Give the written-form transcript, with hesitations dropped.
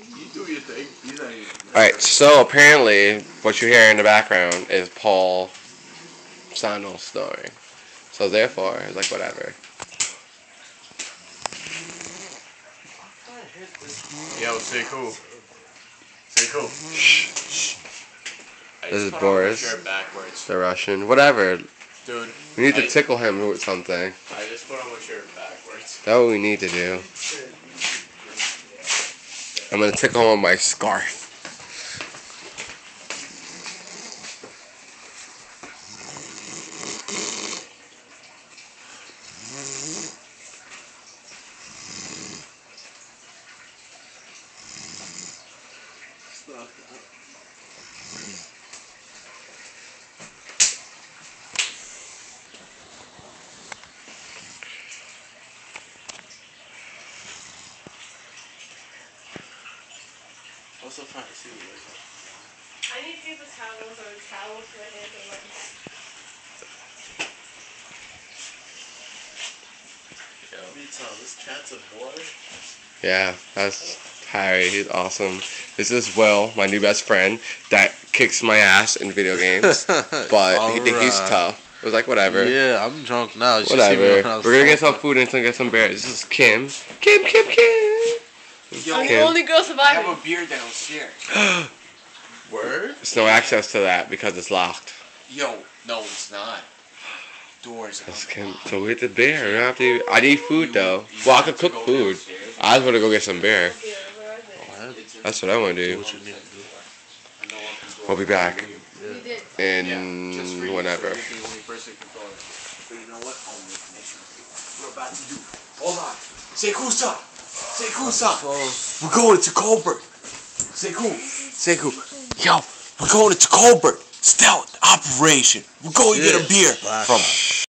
You do your thing. Alright, so apparently what you hear in the background is Paul Sano snoring. So therefore, it's like whatever. Yo, say cool. Say cool. Shh. This is put Boris. On my shirt backwards. The Russian. Whatever. Dude. We need to tickle him with something. I just put on my shirt backwards. That's what we need to do. I'm gonna tickle him with my scarf. Also trying to see what I need to get the towels or a towel for my hands and legs. Yo, me tell this cat's a boy. Yeah, that's Harry. He's awesome. This is Will, my new best friend, that kicks my ass in video games. But he thinks he's tough. It was like, whatever. Yeah, I'm drunk now. You Whatever. We're gonna get some food and get some beers. This is Kim. Kim. Yo, I'm the only girl I surviving. have a beer downstairs. Word? There's no access to that because it's locked. Yo, no, it's not. Doors. So we get the beer. We don't have to. I need food though. Well, I could cook food. I just want to go get some beer. That's what I want to do. What you need to do. We'll be back Yeah. in whenever. But you know what? I'll make it. We're about to do. Hold on. Say cool stuff. Say cool stuff. We're going to Colbert. Say cool. Say cool. Yo, we're going to Colbert. Stealth operation. We're going to get a beer from